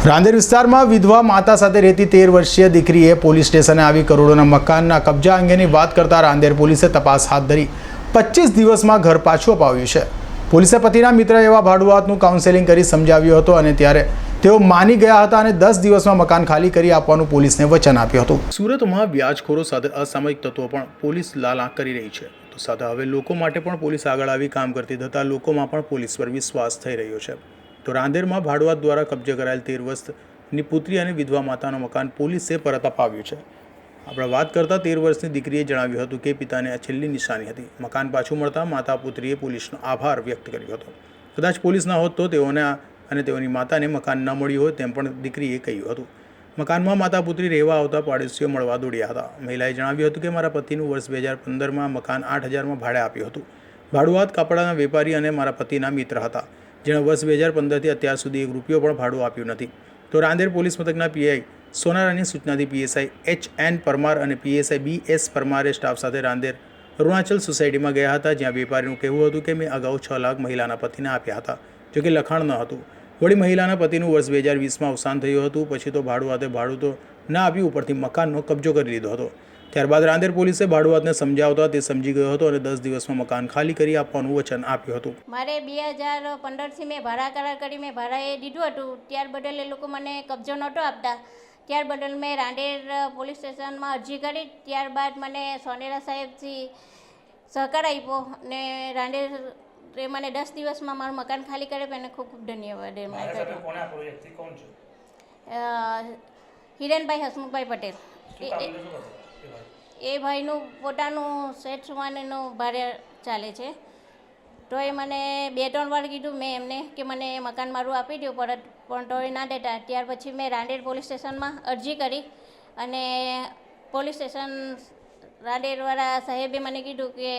રાંદેર વિસ્તારમાં વિધવા માતા સાથે રહેતી 13 વર્ષીય દીકરીએ પોલીસ સ્ટેશને આવી કરોડોના મકાનના કબજા અંગેની વાત કરતા રાંદેર પોલીસે તપાસ હાથ ધરી 25 દિવસમાં ઘર પાછું અપાવ્યું છે। પોલીસે પતિના મિત્ર એવા ભાડુઆતનું કાઉન્સેલિંગ કરી સમજાવ્યું હતું અને ત્યારે તેઓ માની ગયા હતા અને 10 દિવસમાં મકાન ખાલી કરી આપવાનું પોલીસને વચન આપ્યું હતું। સુરતમાં વ્યાજખોરો સાથે અસામાજિક તત્વો પણ પોલીસ લાલા કરી રહી છે, તો સાથે હવે લોકો માટે પણ પોલીસ આગળ આવી કામ કરતી થતાં લોકોમાં પણ પોલીસ પર વિશ્વાસ થઈ રહ્યો છે। તો રાંદેરમાં ભાડુઆત દ્વારા કબજે કરાયેલ 13 વર્ષની પુત્રી અને વિધવા માતાનું મકાન પોલીસે પરત અપાવ્યું છે। આપણે વાત કરતાં 13 વર્ષની દીકરીએ જણાવ્યું હતું કે પિતાને આ છેલ્લી નિશાની હતી। મકાન પાછું મળતા માતા પુત્રીએ પોલીસનો આભાર વ્યક્ત કર્યો હતો। કદાચ પોલીસ ના હોત તો તેઓને અને તેઓની માતાને મકાન ન મળ્યું હોય તેમ પણ દીકરીએ કહ્યું હતું। મકાનમાં માતા પુત્રી રહેવા આવતા પાડોશીઓ મળવા દોડ્યા હતા। મહિલાએ જણાવ્યું હતું કે મારા પતિનું વર્ષ 2015માં મકાન 8,000માં ભાડે આપ્યું હતું। ભાડુઆત કાપડાના વેપારી અને મારા પતિના મિત્ર હતા, જેણે વર્ષ 2015થી અત્યાર સુધી 1 રૂપિયો પણ ભાડું આપ્યું નથી। તો રાંદેર પોલીસ મથકના પીઆઈ સોનારાની સૂચનાથી પીએસઆઈ એચ.એન. પરમાર અને પીએસઆઈ બી.એસ. પરમારે સ્ટાફ સાથે રાંદેર અરુણાચલ સોસાયટીમાં ગયા હતા, જ્યાં વેપારીનું કહેવું હતું કે મેં અગાઉ 6 લાખ મહિલાના પતિને આપ્યા હતા, જોકે લખાણ ન હતું। વળી મહિલાના પતિનું વર્ષ 2020માં અવસાન થયું હતું। પછી તો ભાડું તો ના આપ્યું, ઉપરથી મકાનનો કબજો કરી લીધો હતો। ત્યારબાદ રાંદેર પોલીસે ભાડુઆતને સમજાવતા તે સમજી ગયો હતો અને 10 દિવસમાં મકાન ખાલી કરી આપવાનું વચન આપ્યું હતું। મારે 2015થી મેં ભાડા કરાર કરી મેં ભાડાએ દીધું હતું, ત્યાર બદલ એ લોકો મને કબજો નહોતો આપતા। ત્યાર બદલ મેં રાંદેર પોલીસ સ્ટેશનમાં અરજી કરી। ત્યારબાદ મને સોનેરા સાહેબથી સહકાર આપ્યો અને રાંદેર મને 10 દિવસમાં મારું મકાન ખાલી કરે, એને ખૂબ ખૂબ ધન્યવાદ એમના કર્યો। હિરેનભાઈ હસમુખભાઈ પટેલ, એ ભાઈનું પોતાનું સેટ સુવાનીનું ભાડે ચાલે છે। તો એ મને 2-3 વાર કીધું મેં એમને કે મને મકાન મારું આપી દો પરત, પણ તો એ ના દેતા। ત્યાર પછી મેં રાંદેર પોલીસ સ્ટેશનમાં અરજી કરી અને પોલીસ સ્ટેશન રાંદેરવાળા સાહેબે મને કીધું કે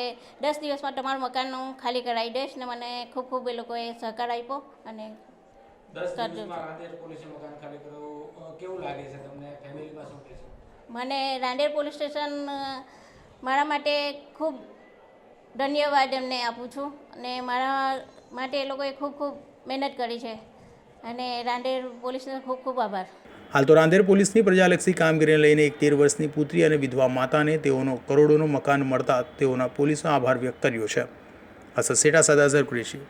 10 દિવસમાં તમારું મકાન હું ખાલી કરાવી દઈશ ને મને ખૂબ ખૂબ એ લોકોએ સહકાર આપ્યો અને 10 દિવસમાં રાંદેર પોલીસે મકાન ખાલી કર્યું, કેવું લાગે છે તમને? ફેમિલીમાં શું કહેશો? મને રાંદેર પોલીસ સ્ટેશન મારા માટે ખૂબ ધન્યવાદ એમને આપું છું અને મારા માટે એ લોકોએ ખૂબ ખૂબ મહેનત કરી છે અને રાંદેર પોલીસનો ખૂબ ખૂબ આભાર। હાલ તો રાંદેર પોલીસની પ્રજાલક્ષી કામગીરીને લઈને એક 13 વર્ષની પુત્રી અને વિધવા માતાને તેઓનો કરોડોનું મકાન મળતા તેઓના પોલીસનો આભાર વ્યક્ત કર્યો છે। અસર સેટા સદાઝર કુરેશી।